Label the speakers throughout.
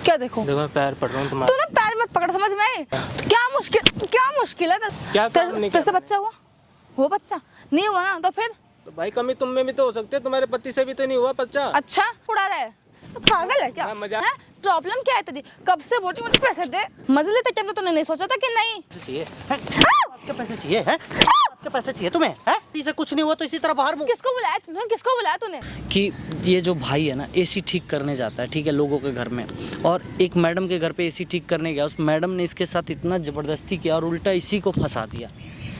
Speaker 1: क्या देखो?
Speaker 2: देखो मैं पैर पड़ रहा हूँ तुम्हारा।
Speaker 1: तूने पैर मत पकड़, समझ में आई? क्या मुश्किल है?
Speaker 2: क्या काम नहीं
Speaker 1: तेरे से
Speaker 2: किया
Speaker 1: बच्चा हुआ? वो बच्चा नहीं हुआ ना तो फिर?
Speaker 2: तो भाई कमी तुम में भी तो हो सकती है, तुम्हारे पति से भी तो नहीं हुआ बच्चा।
Speaker 1: अच्छा उड़ा रहा है तो पागल है क्या?
Speaker 2: मैं मजाक-
Speaker 1: है? प्रॉब्लम क्या है तेरी? कब से बोल रही हूँ मुझे पैसे दे। मजे लेते टाइम तो तूने नहीं सोचा था कि नहीं?
Speaker 3: चाहिए आपके पैसे चाहिए है? आपके पैसे चाहिए तुम्हें है? इसे कुछ नहीं हुआ तो इसी तरह बाहर मुँह
Speaker 1: किसको बुलाया तूने? किसको बुलाया तूने?
Speaker 3: कि ये जो भाई है ना एसी ठीक करने जाता है, ठीक है, लोगों के घर में, और एक मैडम के घर पे एसी ठीक करने गया, उस मैडम ने इसके साथ इतना ज़बरदस्ती किया और उल्टा इसी को फंसा दिया।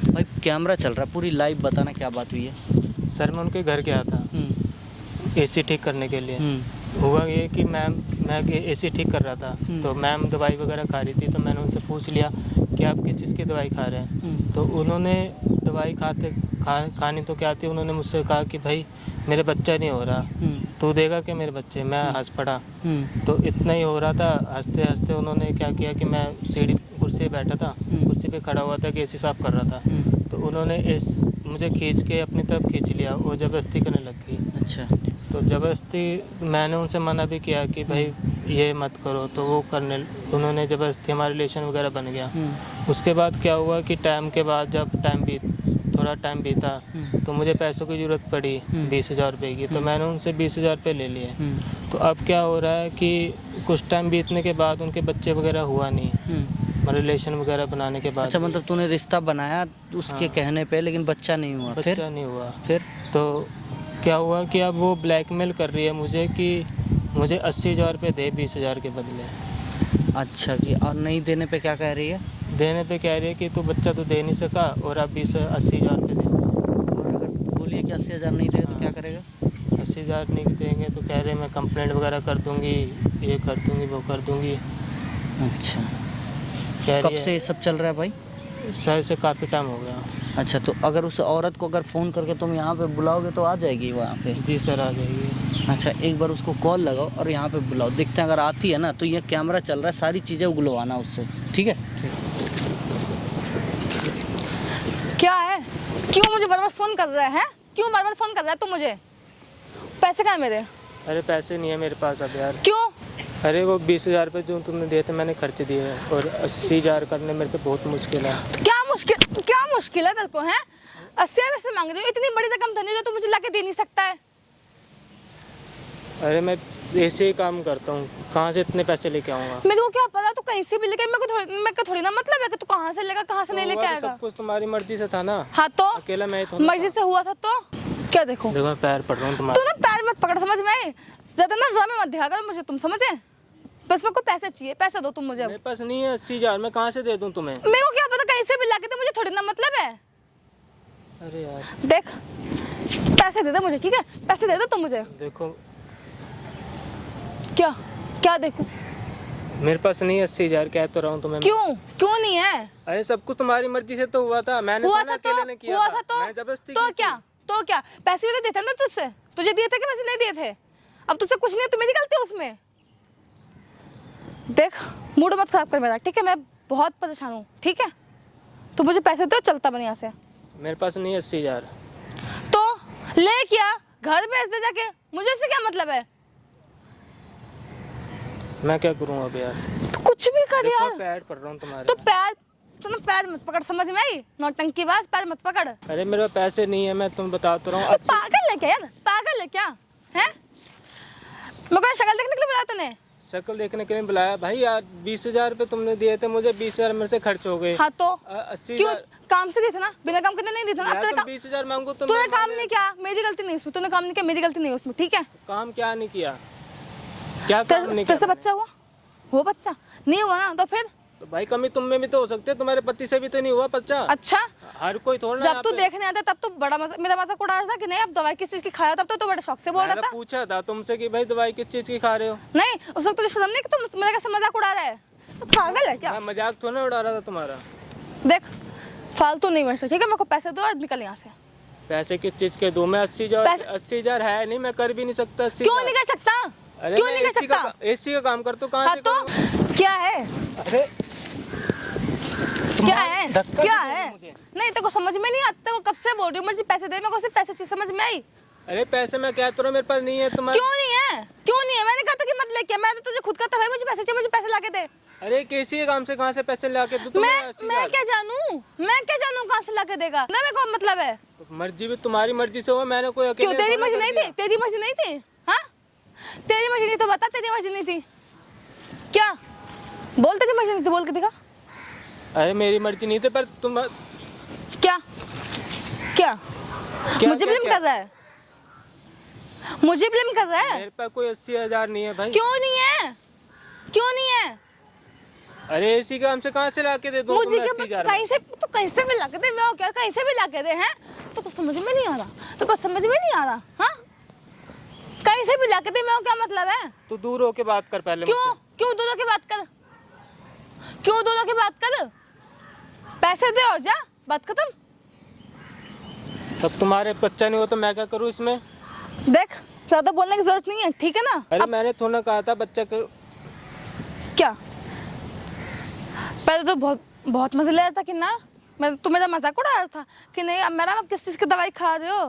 Speaker 3: भाई कैमरा चल रहा है, पूरी लाइव बताना क्या बात हुई है।
Speaker 2: सर मैं उनके घर गया था एसी ठीक करने के लिए। हुआ ये कि मैं एसी ठीक कर रहा था, तो मैम दवाई वगैरह खा रही थी, तो मैंने उनसे पूछ लिया कि आप किस चीज़ की दवाई खा रहे हैं। तो उन्होंने दवाई खानी तो क्या थी, उन्होंने मुझसे कहा कि भाई मेरे बच्चा नहीं हो रहा, तू देगा कि मेरे बच्चे। मैं हंस पड़ा। तो इतना ही हो रहा था, हंसते हंसते उन्होंने क्या किया कि मैं कुर्सी पे बैठा था, कुर्सी पे खड़ा हुआ था कि एसी साफ कर रहा था, तो उन्होंने मुझे खींच के अपनी तरफ खींच लिया, वो ज़बरदस्ती करने लग गई।
Speaker 3: अच्छा,
Speaker 2: तो ज़बरदस्ती मैंने उनसे मना भी किया कि भाई ये मत करो, तो वो उन्होंने ज़बरदस्ती, हमारा रिलेशन वगैरह बन गया। उसके बाद क्या हुआ कि टाइम के बाद जब थोड़ा टाइम बीता तो मुझे पैसों की ज़रूरत पड़ी 20,000 रुपये की, तो मैंने उनसे 20,000 रुपये ले लिए। तो अब क्या हो रहा है कि कुछ टाइम बीतने के बाद उनके बच्चे वगैरह हुआ नहीं, रिलेशन वगैरह बनाने के बाद।
Speaker 3: अच्छा, मतलब तूने रिश्ता बनाया उसके कहने पे, लेकिन बच्चा नहीं हुआ।
Speaker 2: बच्चा नहीं हुआ।
Speaker 3: फिर
Speaker 2: तो क्या हुआ कि अब वो ब्लैकमेल कर रही है मुझे कि मुझे 80,000 रुपये दे 20,000 के बदले।
Speaker 3: अच्छा, कि और नहीं देने पे क्या कह रही है?
Speaker 2: देने पे कह रही है कि तू बच्चा तो दे नहीं सका और अब 80,000 रुपये दे।
Speaker 3: और अगर बोलिए कि 80,000 नहीं दे तो क्या करेगा?
Speaker 2: 80,000 नहीं देंगे तो कह रहे मैं कंप्लेंट वगैरह कर दूंगी, ये कर दूंगी, वो कर दूंगी।
Speaker 3: अच्छा,
Speaker 2: कह
Speaker 3: कब
Speaker 2: रही
Speaker 3: से ये सब चल रहा है भाई?
Speaker 2: शहर से काफ़ी टाइम हो गया।
Speaker 3: अच्छा, तो अगर उस औरत को अगर फ़ोन करके तुम यहाँ पे बुलाओगे तो आ जाएगी वहाँ पे?
Speaker 2: जी सर, आ जाइए।
Speaker 3: अच्छा, एक बार उसको कॉल लगाओ और यहाँ पे बुलाओ, देखते हैं अगर आती है ना तो ये कैमरा चल रहा है, सारी चीज़ें उगलवाना उससे, ठीक है?
Speaker 1: क्या है? क्यों मुझे बार बार फोन कर रहा है? क्यों बार बार फोन कर रहा है तू मुझे? पैसे कहाँ है मेरे?
Speaker 2: अरे पैसे नहीं है मेरे पास अब यार।
Speaker 1: क्यों?
Speaker 2: अरे वो 20,000 रुपये जो तुमने दिए थे मैंने खर्च दिए हैं, और 80,000 करने मेरे से बहुत मुश्किल है।
Speaker 1: क्या मुश्किल है तेरे को? है 80,000 से मांग रही हो? इतनी बड़ी रकम तो नहीं जो तू मुझे लाके दे नहीं सकता है।
Speaker 2: अरे मैं ऐसे ही काम करता हूँ, कहाँ से इतने पैसे लेके आऊँगा?
Speaker 1: मेरे को क्या पता तू कहीं से भी लेके, मेरे को थोड़ी ना मतलब है कि तू कहाँ से लेगा कहाँ से नहीं लेके आएगा।
Speaker 2: सब कुछ तुम्हारी मर्जी से था ना।
Speaker 1: हाँ तो
Speaker 2: अकेला मैं थोड़ा
Speaker 1: मर्जी से हुआ था तो क्या? देखो
Speaker 2: मैं पैर पड़ रहा हूँ तुम्हारा।
Speaker 1: तू ना पैर मत पकड़, समझ में आई? ज्यादा ना ड्रामे मत दिखा कर मुझे, तुम समझे? बस मेरे को पैसे चाहिए, पैसे दो तुम मुझे।
Speaker 2: मेरे पास नहीं है 80,000, मैं कहाँ से दे दूँ तुम्हें?
Speaker 1: मेरे को क्या पता कहीं से भी लाके दे, मुझे थोड़ी ना मतलब है।
Speaker 2: अरे यार
Speaker 1: देख पैसे दे दे मुझे, ठीक है? पैसे दे दो तुम मुझे।
Speaker 2: देखो
Speaker 1: क्या देखो?
Speaker 2: मेरे पास नहीं है 80,000, कह तो रहा हूँ तुम्हें।
Speaker 1: क्यों नहीं है?
Speaker 2: अरे सब कुछ तुम्हारी मर्जी से तो हुआ था, मैंने
Speaker 1: हुआ
Speaker 2: तो ना
Speaker 1: था
Speaker 2: अकेले ने किया
Speaker 1: हुआ
Speaker 2: था।
Speaker 1: था
Speaker 2: मैंने जबरदस्ती
Speaker 1: तो
Speaker 2: की
Speaker 1: क्या?
Speaker 2: थी।
Speaker 1: तो क्या पैसे भी तो देते ना तुझसे? तुझे दिए थे कि पैसे नहीं दिए थे? अब तुझसे कुछ नहीं है तो मेरी गलती है उसमें। देख मूड मत खराब कर मेरा, ठीक है? मैं बहुत परेशान हूँ, ठीक है? तो मुझे पैसे दो, चलता बन यहाँ से।
Speaker 2: मेरे पास नहीं है 80,000।
Speaker 1: तो ले क्या, घर भेज दे जाके, मुझे इससे क्या मतलब है?
Speaker 2: मैं क्या करूँ अब यार?
Speaker 1: तो कुछ भी कर
Speaker 2: देखो
Speaker 1: यार।
Speaker 2: पैर पड़ रहा हूँ तुम्हारे।
Speaker 1: तो पैर मत पकड़, समझ में आई? नौटंकी बाज, पैर मत पकड़।
Speaker 2: अरे मेरे पास पैसे नहीं है, मैं तुम बताता रहा हूँ।
Speaker 1: तो पागल है क्या यार? पागल है क्या? है मेरे को शक्ल देखने के लिए बुलाया तूने?
Speaker 2: शक्ल देखने के लिए बुलाया भाई यार। 20,000 रुपये तुमने दिए थे मुझे, 20,000 मेरे से खर्च हो गए।
Speaker 1: हाँ तो
Speaker 2: 80,000
Speaker 1: क्यों? काम से दिए थे ना, बिना काम करने नहीं दिए थे ना?
Speaker 2: तुम 20,000 मांगो तो
Speaker 1: तूने काम नहीं किया, मेरी गलती नहीं उसमें। तूने काम नहीं किया, मेरी गलती नहीं उसमें, ठीक है?
Speaker 2: काम क्या नहीं किया? क्या काम नहीं
Speaker 1: तेरे से
Speaker 2: किया?
Speaker 1: बच्चा हुआ? वो बच्चा नहीं हुआ ना तो फिर?
Speaker 2: तो भाई कमी तुम में भी तो हो सकती है, तुम्हारे पति से भी तो नहीं हुआ बच्चा।
Speaker 1: अच्छा,
Speaker 2: हर कोई थोड़ा
Speaker 1: जब तू देखने आता तब तो बड़ा मेरा मजाक उड़ा रहा था कि नहीं अब दवाई किस चीज की खाया, तब तो बड़े शौक से बोल रहा था।
Speaker 2: पूछा था तुमसे कि भाई दवाई किस चीज की खा रहे हो?
Speaker 1: नहीं उस वक्त तुझे शर्म नहीं कि तुम मेरा कैसे मजाक उड़ा रहा है? तो पागल है क्या?
Speaker 2: मैं मजाक थोड़ा ना उड़ा रहा था तुम्हारा।
Speaker 1: देख फालतू नहीं बन ठीक है? मेरे को पैसे दो और निकल यहाँ से।
Speaker 2: पैसे किस चीज के दूं मैं? 80,000 है नहीं, मैं कर भी नहीं सकता।
Speaker 1: क्यों नहीं कर सकता? क्यों नहीं कर सकता?
Speaker 2: एसी का काम करता हूँ, कहाँ
Speaker 1: हाँ
Speaker 2: से
Speaker 1: तो
Speaker 2: करूँ?
Speaker 1: क्या है?
Speaker 2: अरे
Speaker 1: क्या है? क्या है? नहीं तेरे को समझ में नहीं आता? तेरे को कब से बोल रही हूँ मुझे पैसे दे, मेरे को सिर्फ पैसे चाहिए, समझ में आई?
Speaker 2: अरे पैसे मैं क्या करूँ, मेरे पास नहीं है। तुम्हारे
Speaker 1: क्यों नहीं है? क्यों नहीं है? मैंने कहा था कि मत लेके, मैं तो तुझे खुद कहता भाई मुझे पैसे चाहिए, मुझे पैसे लाके दे।
Speaker 2: अरे किसी काम से कहाँ से पैसे लाके दूं तुम्हें?
Speaker 1: मैं क्या जानूं? मैं क्या जानूं कहाँ से लाके देगा? ना मेरे को मतलब है।
Speaker 2: मर्जी भी तुम्हारी मर्जी से हुआ, मैंने कोई अकेले
Speaker 1: क्यों तेरी
Speaker 2: थोड़ा
Speaker 1: मर्जी
Speaker 2: कर
Speaker 1: नहीं
Speaker 2: दिया।
Speaker 1: थी? तेरी मर्जी नहीं थी? हाँ तेरी मर्जी नहीं तो बता, तेरी मर्जी नहीं थी क्या? बोल तेरी मर्जी नहीं थी, बोल के दिखा।
Speaker 2: अरे मेरी मर्जी नहीं थी, पर तुम
Speaker 1: क्या क्या,
Speaker 2: क्या
Speaker 1: मुझे ब्लेम कर रहा है? मुझे ब्लेम कर रहा है?
Speaker 2: मेरे पास कोई 80,000 नहीं है भाई।
Speaker 1: क्यों नहीं है? क्यों नहीं है?
Speaker 2: अरे इसी काम से कहाँ से लाके दे दूं
Speaker 1: मुझे
Speaker 2: तुम्हें
Speaker 1: क्या
Speaker 2: 80,000?
Speaker 1: कहीं से तो कहीं से भी लाके दे, मैं क्या कहीं से भी लाके दे हैं? तो कुछ समझ में नहीं आ रहा, तो कुछ समझ में नहीं आ रहा। हाँ कहीं से भी लाके दे, मैं क्या मतलब है?
Speaker 2: तू दूर होके बात कर पहले
Speaker 1: क्यों
Speaker 2: मुझसे।
Speaker 1: क्यों दोनों की बात कर? क्यों दोनों की बात कर? पैसे दे और जा, बात खत्म।
Speaker 2: तब तुम्हारे बच्चा नहीं हो तो मैं क्या करूँ इसमें?
Speaker 1: देख ज्यादा बोलने की जरूरत नहीं है, ठीक है ना?
Speaker 2: अरे मैंने थोड़ा कहा था बच्चा को।
Speaker 1: क्या पहले तो बहुत बहुत मजे ले रहा था कि ना, मैं तू मेरा मजाक उड़ा रहा था कि नहीं अब मैडम आप किस चीज की दवाई खा रहे हो,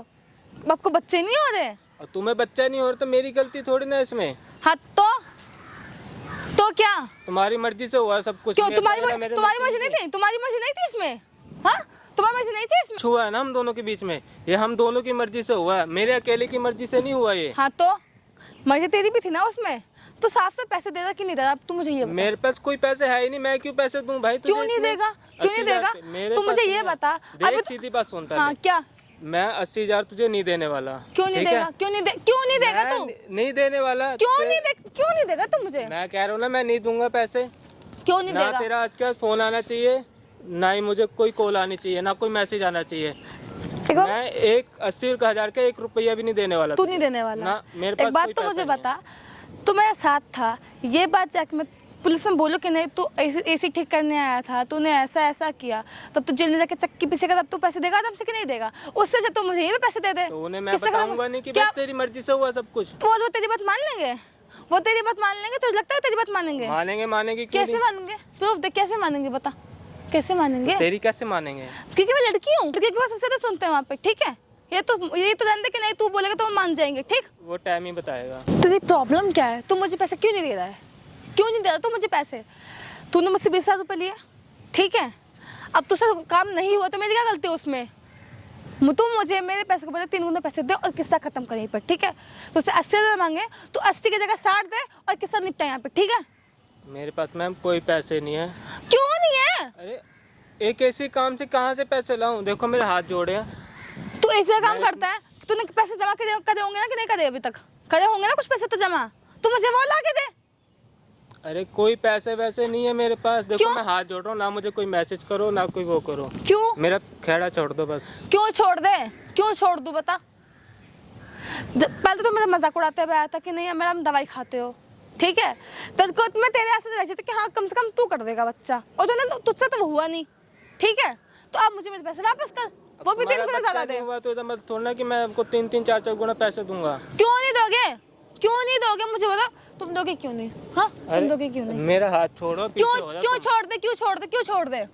Speaker 1: अब आपको बच्चे नहीं हो रहे?
Speaker 2: और तुम्हें बच्चा नहीं हो रहा तो मेरी गलती थोड़ी ना इसमें।
Speaker 1: हाँ तो क्या?
Speaker 2: तुम्हारी मर्जी से हुआ सब कुछ।
Speaker 1: क्यों
Speaker 2: मेरे
Speaker 1: तुम्हारी
Speaker 2: पहले मेरे
Speaker 1: तुम्हारी
Speaker 2: मर्जी
Speaker 1: मर्जी नहीं थी? तुम्हारी मर्जी नहीं थी इसमें? हाँ तुम्हारी मर्जी नहीं थी इसमें?
Speaker 2: हुआ है ना हम दोनों के बीच में, ये हम दोनों की मर्जी से हुआ है, मेरे अकेले की मर्जी से नहीं हुआ ये।
Speaker 1: हाँ तो मर्जी तेरी भी थी ना उसमें, तो साफ से पैसे दे रहा कि नहीं दे रहा? अब तू मुझे ये बता।
Speaker 2: मेरे पास कोई पैसे है ही नहीं, मैं क्यों पैसे दूं भाई तुझे
Speaker 1: क्यों नहीं
Speaker 2: इतने?
Speaker 1: देगा? क्यों नहीं
Speaker 2: 80,000
Speaker 1: देगा?
Speaker 2: मेरे
Speaker 1: तू
Speaker 2: पास
Speaker 1: मुझे
Speaker 2: नहीं
Speaker 1: ये
Speaker 2: है।
Speaker 1: बता।
Speaker 2: देख
Speaker 1: अभी
Speaker 2: सीधी बात सुनता
Speaker 1: हाँ
Speaker 2: ले।
Speaker 1: क्या?
Speaker 2: मैं 80,000 तुझे नहीं देने वाला।
Speaker 1: क्यों नहीं
Speaker 2: ठीक है?
Speaker 1: देगा? क्यों नहीं देगा तू?
Speaker 2: नहीं देने वाला।
Speaker 1: क्यों नहीं देगा तू मुझे?
Speaker 2: मैं कह रहा हूँ ना, मैं नहीं दूंगा पैसे।
Speaker 1: क्यों नहीं
Speaker 2: ना
Speaker 1: देगा?
Speaker 2: तेरा आज के बाद फोन आना चाहिए, ना ही मुझे कोई कॉल आनी चाहिए, ना कोई मैसेज आना चाहिए।
Speaker 1: देखो
Speaker 2: मैं एक 80,000 का 1 रुपया भी नहीं देने वाला।
Speaker 1: तू नहीं देने वाला
Speaker 2: ना मेरे
Speaker 1: एक
Speaker 2: पास
Speaker 1: बात
Speaker 2: कोई
Speaker 1: तो
Speaker 2: पैसा
Speaker 1: मुझे
Speaker 2: नहीं है।
Speaker 1: बता, तू मेरे साथ था, ये बात जाके मैं पुलिस में बोलूं कि नहीं तू एसी ठीक करने आया था, तूने ऐसा किया, तब तू जेल में जाके चक्की पीसेगा, तब तू पैसे देगा आराम से कि नहीं देगा? उससे अच्छा तो मुझे ये भी पैसे दे दे।
Speaker 2: तो उन्हें मैं
Speaker 1: किससे
Speaker 2: बताऊंगा नहीं कि
Speaker 1: क्या?
Speaker 2: बस तेरी मर्जी से हुआ सब कुछ।
Speaker 1: तो वो तेरी बात मान लेंगे? वो तेरी बात मान लेंगे? तुझे लगता है तेरी बात मानेंगे?
Speaker 2: मानेंगे क्यों
Speaker 1: कैसे
Speaker 2: नहीं?
Speaker 1: मानेंगे? प्रूफ दे, कैसे मानेंगे बता, कैसे मानेंगे?
Speaker 2: तेरी कैसे मानेंगे?
Speaker 1: क्योंकि मैं लड़की हूँ, लड़की की बात सबसे ज्यादा सुनते हैं वहाँ पे, ठीक है? ये तो जानते कि नहीं तू बोलेगा तो वो मान जाएंगे, ठीक?
Speaker 2: वो टाइम ही बताएगा।
Speaker 1: तेरी प्रॉब्लम क्या है? तू मुझे पैसे क्यों नहीं दे रहा है? क्यों नहीं दे रहा तू मुझे पैसे? तूने मुझसे 20,000 रुपये लिए, ठीक है? अब तुझसे काम नहीं हुआ तो मेरी क्या गलती है उसमें? तू मुझे मेरे पैसे को बता 3 गुना पैसे दे और किस्सा खत्म कर यहीं पर, ठीक है? तो उससे 80,000 मांगे तो 80 की जगह 60 दे और किस्सा निपटा यहाँ पे, ठीक है?
Speaker 2: मेरे पास मैम कोई पैसे नहीं है।
Speaker 1: क्यों नहीं है?
Speaker 2: अरे एक ऐसे काम से कहाँ से पैसे लाऊं? देखो मेरे हाथ जोड़े हैं।
Speaker 1: तू ऐसे काम करता है? तूने पैसे जमा करे होंगे ना कि नहीं करे? अभी तक करे होंगे ना कुछ पैसे तो जमा, तू मुझे वो ला के दे।
Speaker 2: अरे कोई पैसे वैसे नहीं है मेरे पास। देखो
Speaker 1: क्यों?
Speaker 2: मैं हाथ जोड़ रहा हूँ, ना मुझे कोई मैसेज करो ना कोई वो करो।
Speaker 1: क्यों?
Speaker 2: मेरा खेड़ा छोड़ दो बस।
Speaker 1: क्यों छोड़ दे? क्यों छोड़ दूं बता? पहले तो मेरा मजाक उड़ाते हुए आया था कि नहीं मैडम दवाई खाते हो, ठीक है? तो मैं तेरे ऐसे बैठी थी कि हाँ कम से कम तू कर देगा बच्चा, और तूने तुझसे तो हुआ नहीं, ठीक है? तो अब मुझे मेरे पैसे वापस कर, वो भी 3 गुना ज्यादा दे।
Speaker 2: हुआ तो इधर मत थोड़ा ना कि मैं आपको 3-3 4-4 गुना पैसे दूंगा।
Speaker 1: क्यों नहीं दोगे? क्यों नहीं दोगे मुझे बता? तुम दोगे क्यों नहीं? हाँ तुम दोगे क्यों नहीं?
Speaker 2: मेरा हाथ छोड़ो, पीछे
Speaker 1: क्यों
Speaker 2: हो जा
Speaker 1: क्यों
Speaker 2: तुम।
Speaker 1: छोड़ दे? क्यों छोड़ दे? क्यों छोड़ दे?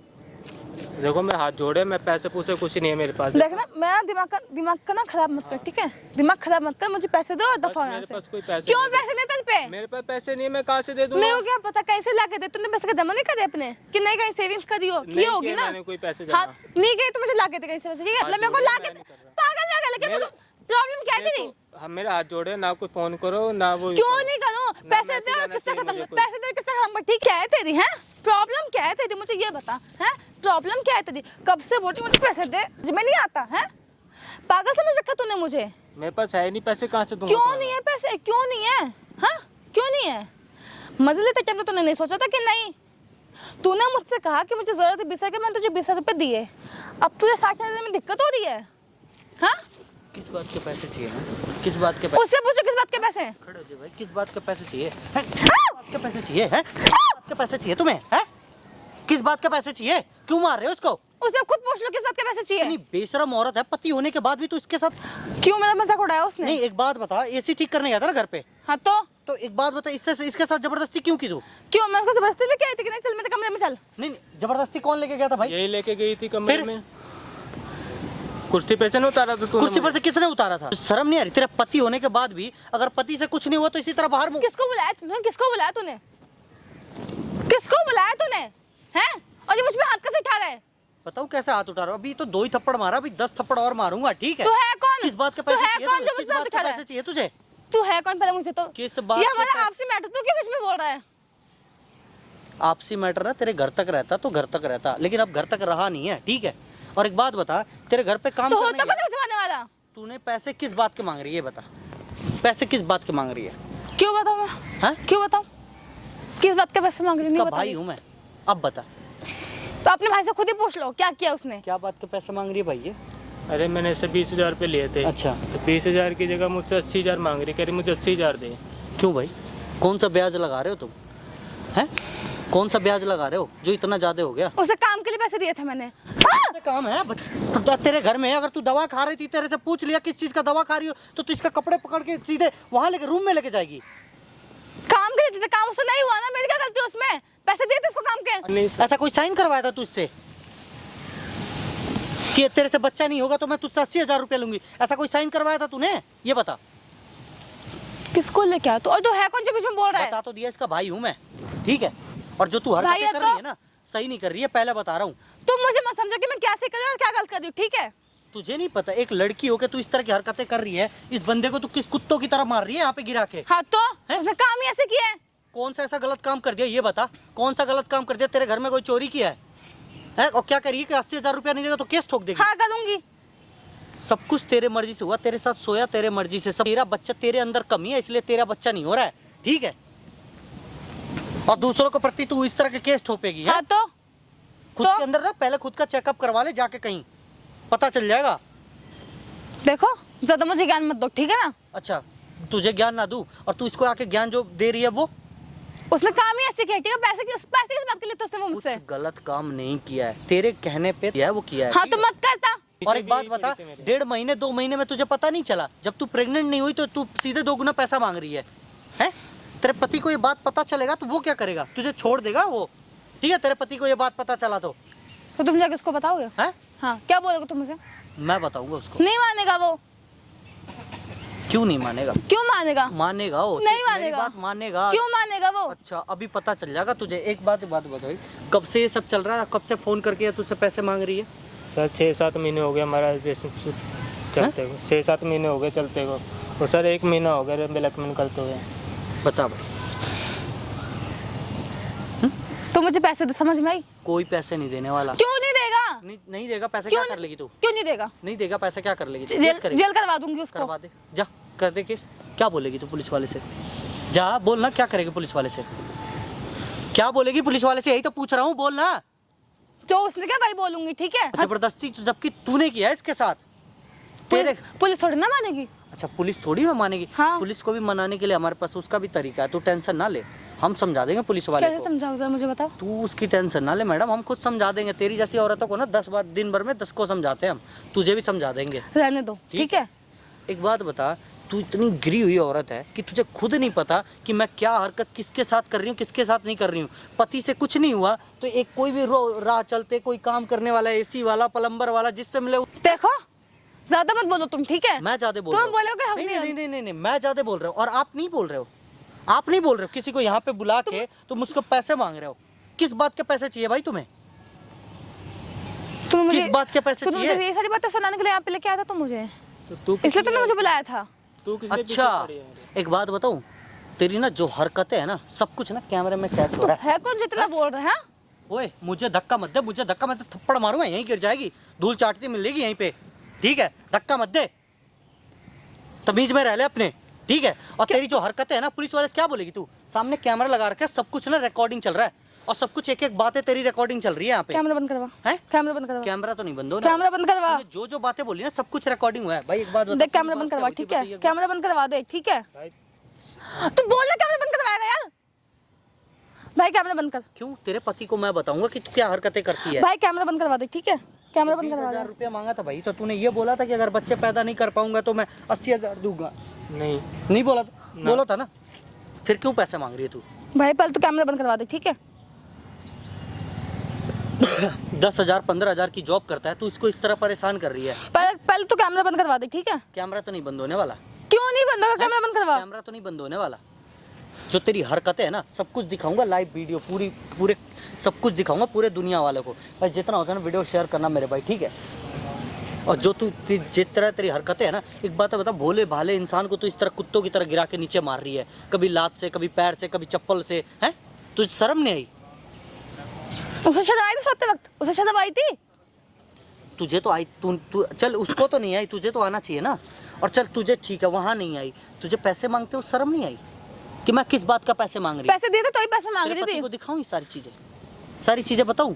Speaker 2: देखो मैं हाथ जोड़े, मैं पैसे पूसे कुछ नहीं है मेरे पास।
Speaker 1: देखना मेरा दिमाग का ना खराब मत कर, ठीक है? दिमाग खराब मत कर, मुझे पैसे दो और दफा
Speaker 2: मेरे
Speaker 1: यहाँ
Speaker 2: पास
Speaker 1: से।
Speaker 2: कोई पैसे
Speaker 1: क्यों
Speaker 2: नहीं है।
Speaker 1: पैसे नहीं तेरे पे?
Speaker 2: मेरे पास पैसे नहीं है, मैं कहाँ से दे दूंगा?
Speaker 1: मेरे को क्या पता कैसे ला के दे? तूने पैसे का जमा नहीं करे अपने कि नहीं? कहीं सेविंग्स करी हो? की
Speaker 2: नहीं
Speaker 1: होगी
Speaker 2: किए
Speaker 1: ना?
Speaker 2: मैंने कोई पैसे
Speaker 1: हाँ
Speaker 2: जमा।
Speaker 1: नहीं गई तो मुझे ला के दे कहीं से पैसे, ठीक है?
Speaker 2: हाथ
Speaker 1: मतलब मेरे को
Speaker 2: जोड़े,
Speaker 1: ला के
Speaker 2: मैं नहीं कर रहा।
Speaker 1: पागल ना कर, लेकिन प्रॉब्लम क्या है तेरी?
Speaker 2: देखो, हम मेरा हाथ जोड़े, ना कोई फोन करो ना वो।
Speaker 1: क्यों नहीं करूं? पैसे
Speaker 2: मैसेज
Speaker 1: दे और
Speaker 2: आना
Speaker 1: किस्सा
Speaker 2: चाहिए
Speaker 1: खत्म
Speaker 2: मुझे
Speaker 1: कर,
Speaker 2: कोई।
Speaker 1: पैसे दे किस्सा खत्म कर, ठीक? क्या है तेरी? है प्रॉब्लम क्या है तेरी? मुझे ये बता, है प्रॉब्लम क्या है तेरी? कब से बोल रही हूं मुझे पैसे दे, मुझे नहीं आता है? पागल समझ रखा तूने मुझे?
Speaker 2: मेरे पास है नहीं पैसे, कहाँ से दूंगा?
Speaker 1: क्यों नहीं है पैसे? क्यों नहीं है? हाँ क्यों नहीं है? मजे लेते टाइम तूने नहीं सोचा था कि नहीं? तूने मुझसे कहा कि मुझे जरूरत है 20,000 की, मैंने तुझे 20,000 रुपए दिए, अब तुझे 60,000 देने में दिक्कत हो रही है? हाँ
Speaker 3: किस बात के पैसे चाहिए ना? किस बात के पैसे?
Speaker 1: उससे पूछो किस बात के पैसे?
Speaker 3: खड़े हो जाओ भाई, किस बात के पैसे चाहिए? हैं? किस बात के पैसे चाहिए? हैं? किस बात के पैसे चाहिए तुम्हें? हैं? किस बात के पैसे चाहिए? क्यों मार रहे हो उसको?
Speaker 1: उससे खुद पूछ लो किस बात के पैसे चाहिए?
Speaker 3: इतनी बेशरम औरत है, पति होने के बाद भी तू इसके साथ।
Speaker 1: क्यों मेरा मजाक उड़ाया उसने?
Speaker 3: नहीं एक बात बता, एसी ठीक करने गया था ना घर पे,
Speaker 1: हाँ
Speaker 3: तो एक बात बता, इसके साथ जबरदस्ती क्यों की तू?
Speaker 1: क्यों मैं उसको जबरदस्ती लेके आई थी कि नहीं? चल मेरे कमरे में चल।
Speaker 3: नहीं जबरदस्ती कौन लेके गया था भाई?
Speaker 2: यही लेके गई थी कमरे
Speaker 3: फिर?
Speaker 2: में। कुर्सी पे से नहीं उतारा तो तूने
Speaker 3: कुर्सी पर से किसने उतारा था? शर्म नहीं आ रही? तेरा पति होने के बाद भी अगर पति से कुछ नहीं हुआ तो इसी तरह बाहर
Speaker 1: किसको बुलाया तूने? किसको बुलाया तूने? किसको बुलाया तूने? हैं? और ये मुझ पे हाथ कैसे उठा रहा है?
Speaker 3: बताऊं कैसे हाथ उठा रहा हूं? अभी तो 2 ही थप्पड़ मारा, अभी 10 थप्पड़ और मारूंगा, ठीक है?
Speaker 1: तू है कौन?
Speaker 3: किस बात के
Speaker 1: तू
Speaker 3: पैसे
Speaker 1: है
Speaker 3: चाहिए
Speaker 1: कौन
Speaker 3: तुझे?
Speaker 1: जो मुझ
Speaker 3: किस
Speaker 1: पे हाथ
Speaker 3: बात के
Speaker 1: उठा रहा
Speaker 3: पैसे
Speaker 1: है?
Speaker 3: चाहिए तुझे?
Speaker 1: तू है कौन पहले मुझे तो?
Speaker 3: किस बात
Speaker 1: ये
Speaker 3: के
Speaker 1: हमारा
Speaker 3: पैसे?
Speaker 1: आपसी मैटर तू क्यों बीच में बोल रहा है?
Speaker 3: आपसी मैटर ना तेरे घर तक रहता तो घर तक रहता, लेकिन अब घर तक रहा नहीं है, ठीक है? और एक बात बता, तेरे घर पे काम
Speaker 1: तो
Speaker 3: करने
Speaker 1: होता
Speaker 3: गया,
Speaker 1: कौन जमाने वाला?
Speaker 3: तूने पैसे किस बात के मांग रही है? बता, पैसे किस बात के मांग रही है?
Speaker 1: क्यों बताऊं मैं?
Speaker 3: हाँ?
Speaker 1: क्यों बताऊं? किस बात के पैसे मांग रही? नहीं
Speaker 3: इसका
Speaker 1: बता
Speaker 3: भाई
Speaker 1: रही।
Speaker 3: हूँ मैं, अब बता
Speaker 1: तो अपने भाई से खुद ही पूछ लो क्या किया उसने।
Speaker 3: क्या बात के पैसे मांग रही है भाई ये?
Speaker 2: अरे मैंने इससे 20,000 रुपये लिए थे।
Speaker 3: अच्छा,
Speaker 2: तो 20,000 की जगह मुझसे 80,000 मांग रही, कह रही मुझे 80,000 दे।
Speaker 3: क्यों भाई? कौन सा ब्याज लगा रहे हो तुम? हैं? कौन सा ब्याज लगा रहे हो जो इतना ज्यादा हो गया?
Speaker 1: उसे काम के लिए पैसे दिए थे मैंने।
Speaker 3: ऐसा काम है तो तेरे घर में अगर तू दवा खा रही थी, तेरे से पूछ लिया किस चीज का दवा खा रही हो, तो तू इसका कपड़े पकड़ के सीधे वहां लेके रूम में लेके जाएगी।
Speaker 1: काम के लिए काम उससे नहीं हुआ ना, मेरी क्या गलती है उसमें? पैसे दिए थे उसको काम के।
Speaker 2: नहीं
Speaker 3: ऐसा कोई साइन करवाया था तुझसे कि तेरे से बच्चा नहीं होगा तो मैं तुझसे 80,000 रुपया लूंगी? ऐसा कोई साइन करवाया था तूने? ये बता।
Speaker 1: किसको लेके आया तू? और तू है कौन जो बीच में बोल रहा है?
Speaker 3: बता तो दिया, इसका भाई हूँ मैं, ठीक है? और जो तू
Speaker 1: भाई
Speaker 3: हरकतें
Speaker 1: है
Speaker 3: कर
Speaker 1: तो?
Speaker 3: रही है ना, सही नहीं कर रही है, पहले बता रहा हूँ।
Speaker 1: तुम मुझे मत समझो कि मैं क्या सही कर रही हूँ और क्या गलत कर रही हूँ, ठीक है?
Speaker 3: तुझे नहीं पता एक लड़की होकर तू इस तरह की हरकतें कर रही है, इस बंदे को तू किस कुत्तों की तरह मार रही है यहाँ पे गिरा के?
Speaker 1: हाँ तो
Speaker 3: है?
Speaker 1: उसने काम ही ऐसे किया है।
Speaker 3: कौन सा ऐसा गलत काम कर दिया ये बता? कौन सा गलत काम कर दिया? तेरे घर में कोई चोरी किया है? और क्या करिए कि 80,000 रुपया नहीं देगा तो केस ठोक देगी?
Speaker 1: हाँ करूंगी।
Speaker 3: सब कुछ तेरे मर्जी से हुआ, तेरे साथ सोया तेरे मर्जी से, सब तेरा बच्चा, तेरे अंदर कमी है इसलिए तेरा बच्चा नहीं हो रहा है, ठीक है? और दूसरों के प्रति तू इस तरह के केस ठोपेगी है?
Speaker 1: हाँ तो
Speaker 3: खुद के अंदर ना पहले खुद का चेकअप करवा ले जाके, कहीं पता चल जाएगा।
Speaker 1: देखो ज्यादा मुझे ज्ञान मत दो, ठीक है ना?
Speaker 3: अच्छा, तुझे ज्ञान ना दूं और तू इसको आके ज्ञान जो दे रही है वो?
Speaker 1: उसने काम ही ऐसे किया, ठीक है? पैसे किस बात के लिए तो उसने वो
Speaker 3: कुछ
Speaker 1: मुझसे?
Speaker 3: गलत काम नहीं किया है, तेरे कहने पे किया है, वो किया है।
Speaker 1: हाँ तो मत करता।
Speaker 3: और एक बात बता, 1.5 महीने 2 महीने में तुझे पता नहीं चला? जब तू प्रेग्नेंट नहीं हुई तो तू सीधे 2 गुना पैसा मांग रही है, हैं? तेरे पति को ये बात पता चलेगा तो वो क्या करेगा? तुझे छोड़ देगा वो, ठीक है? तेरे पति को ये बात पता चला तो
Speaker 1: तुम जाके उसको बताओगे?
Speaker 3: हैं?
Speaker 1: हाँ क्या बोलोगे तुम मुझे?
Speaker 3: मैं बताऊंगा उसको।
Speaker 1: नहीं मानेगा वो।
Speaker 3: क्यों नहीं मानेगा?
Speaker 1: क्यों मानेगा?
Speaker 3: मानेगा वो,
Speaker 1: नहीं
Speaker 3: मेरी
Speaker 1: मानेगा।
Speaker 3: बात मानेगा।
Speaker 1: क्यों मानेगा वो?
Speaker 3: अच्छा, अभी पता चल जाएगा तुझे। एक बात बताओ, कब से ये सब चल रहा है? कब से फोन करके तुझसे पैसे मांग रही है?
Speaker 2: सर 6-7 महीने हो गए हमारा रिलेशनशिप चलते हुए, 6-7 महीने हो गए चलते हुए, और सर 1 महीना हो गया ब्लैकमेल करते हुए।
Speaker 3: बता भाई।
Speaker 1: तो मुझे पैसे दे, समझ में आई?
Speaker 3: कोई पैसे नहीं देने वाला।
Speaker 1: क्यों नहीं देगा?
Speaker 3: नहीं देगा पैसे?
Speaker 1: क्यों
Speaker 3: क्या कर
Speaker 1: नहीं-
Speaker 3: लेगी तू?
Speaker 1: क्यों नहीं देगा?
Speaker 3: नहीं देगा पैसे, क्या कर लेगी?
Speaker 1: जेल
Speaker 3: केस करेगी?
Speaker 1: जेल करवा दूंगी उसको।
Speaker 3: करवा दे, जा कर दे केस। क्या बोलेगी तू पुलिस वाले से? जा बोलना, क्या करेगी पुलिस वाले से? क्या बोलेगी पुलिस वाले से? यही तो पूछ रहा हूँ, बोलना।
Speaker 1: जो उसने क्या भाई बोलूंगी, ठीक है?
Speaker 3: जबरदस्ती जबकि तूने किया है इसके साथ। तेरे
Speaker 1: पुलिस थोड़ी ना मानेगी।
Speaker 3: अच्छा, पुलिस थोड़ी ना मानेगी।
Speaker 1: हाँ।
Speaker 3: पुलिस को भी मनाने के लिए हमारे पास उसका भी तरीका है, तू टेंशन ना ले, हम समझा देंगे पुलिस वाले
Speaker 1: कैसे
Speaker 3: को।
Speaker 1: समझाओ जरा मुझे बताओ।
Speaker 3: तू उसकी टेंशन ना ले मैडम, हम खुद समझा देंगे। तेरी जैसी औरतों को ना 10 बार दिन भर में 10 को समझाते हैं हम, तुझे भी समझा देंगे।
Speaker 1: रहने दो, ठीक है?
Speaker 3: एक बात बता, तू इतनी गिरी हुई औरत है कि तुझे खुद नहीं पता कि मैं क्या हरकत किसके साथ कर रही हूँ, किसके साथ नहीं कर रही हूँ। पति से कुछ नहीं हुआ तो एक कोई भी राह चलते कोई काम करने वाला, एसी वाला, प्लम्बर वाला, जिससे मिले।
Speaker 1: देखो ज्यादा मत बोलो तुम, ठीक है?
Speaker 3: मैं ज्यादा बोल
Speaker 1: तुम
Speaker 3: रहा हूँ?
Speaker 1: बोलोगे हक
Speaker 3: नहीं
Speaker 1: नहीं
Speaker 3: नहीं नहीं नहीं नहीं, मैं ज्यादा बोल रहा हूँ और आप नहीं बोल रहे हो। आप नहीं बोल रहे हो, किसी को यहाँ पे बुला के तुम मुझको पैसे मांग रहे हो। किस बात के पैसे चाहिए भाई तुम्हें?
Speaker 1: तुम मुझे
Speaker 3: किस बात के पैसे
Speaker 1: तुम मुझे
Speaker 3: चाहिए?
Speaker 1: ये सारी बातें सुनाने के लिए यहाँ पे लेके आया था तुम मुझे,
Speaker 2: तो तू
Speaker 1: इसलिए तुमने मुझे बुलाया था।
Speaker 2: तू किसने पीछे
Speaker 3: अच्छा,
Speaker 2: पड़ी है?
Speaker 3: एक बात बताऊं, तेरी ना जो हरकतें है ना, सब कुछ ना कैमरे में कैद हो
Speaker 1: तुम
Speaker 3: रहा है।
Speaker 1: है कौन जितना बोल रहे हैं?
Speaker 3: ओए मुझे धक्का मत दे, मुझे धक्का मत दे, थप्पड़ मारूंगा यहीं गिर जाएगी, धूल चाटती मिलेगी यहीं पे, ठीक है? धक्का मत दे, तमीज में रह ले अपने, ठीक है? और तेरी जो हरकतें है ना, पुलिस वाले से क्या बोलेगी तू? सामने कैमरा लगा रखा है, सब कुछ ना रिकॉर्डिंग चल रहा है और सब कुछ एक एक बातें तेरी रिकॉर्डिंग चल रही है यहाँ पे।
Speaker 1: कैमरा बंद करवा।
Speaker 3: है?
Speaker 1: कैमरा बंद करवा।
Speaker 3: कैमरा तो नहीं बंद हो ना?
Speaker 1: कैमरा बंद करवा।
Speaker 3: तूने जो जो बातें बोली ना, सब कुछ रिकॉर्डिंग हुआ है भाई। एक बात बता,
Speaker 1: देख कैमरा बंद करवा, ठीक है? कैमरा बंद करवा दे, ठीक है?
Speaker 2: भाई
Speaker 1: तू बोल रहा कैमरा बंद करवाएगा यार? भाई कैमरा बंद कर।
Speaker 3: क्यों? तेरे पति को मैं बताऊंगा कि तू क्या हरकतें करती है।
Speaker 1: भाई कैमरा बंद करवा दे, ठीक है? कैमरा बंद करवा
Speaker 3: 20,000
Speaker 1: दे।
Speaker 3: रुपया मांगा था भाई, तो तूने ये बोला था कि अगर बच्चे पैदा नहीं कर पाऊंगा तो मैं 80,000 दूंगा।
Speaker 2: नहीं
Speaker 3: नहीं बोला था? बोला था ना? फिर क्यों पैसे मांग रही है तू?
Speaker 1: भाई पहले तो कैमरा बंद करवा दे, ठीक है?
Speaker 3: 10,000 15,000 की जॉब करता है, तू इसको इस तरह परेशान कर रही है।
Speaker 1: पहले तो कैमरा बंद करवा दे, ठीक है?
Speaker 3: कैमरा तो नहीं बंद होने वाला।
Speaker 1: क्यों नहीं बंद होगा? कैमरा बंद करवा।
Speaker 3: कैमरा तो नहीं बंद होने वाला। जो तेरी हरकतें है ना, सब कुछ दिखाऊंगा, लाइव वीडियो पूरे सब कुछ दिखाऊंगा पूरे दुनिया वालों को। भाई जितना होता है ना वीडियो शेयर करना मेरे भाई, ठीक है? और जो तू जिस तरह तेरी हरकतें है ना, एक बात है बता, भोले भाले इंसान को तू इस तरह कुत्तों की तरह गिरा के नीचे मार रही है, कभी लात से, कभी पैर से, कभी चप्पल से, हैं? तुझे शर्म नहीं आई?
Speaker 1: उसे शायद आई थी सोते वक्त, उसे शायद आई थी।
Speaker 3: तुझे तो आई, तू चल, उसको तो नहीं आई, तुझे तो आना चाहिए ना। और चल तुझे ठीक है वहाँ नहीं आई, तुझे पैसे मांगते हो शर्म नहीं आई कि मैं किस बात का पैसे मांग रही हूँ?
Speaker 1: पैसे दे तो ही पैसे मांग
Speaker 3: तेरे
Speaker 1: रही
Speaker 3: पति
Speaker 1: थी।
Speaker 3: को दिखाऊं ये सारी चीजें बताऊं?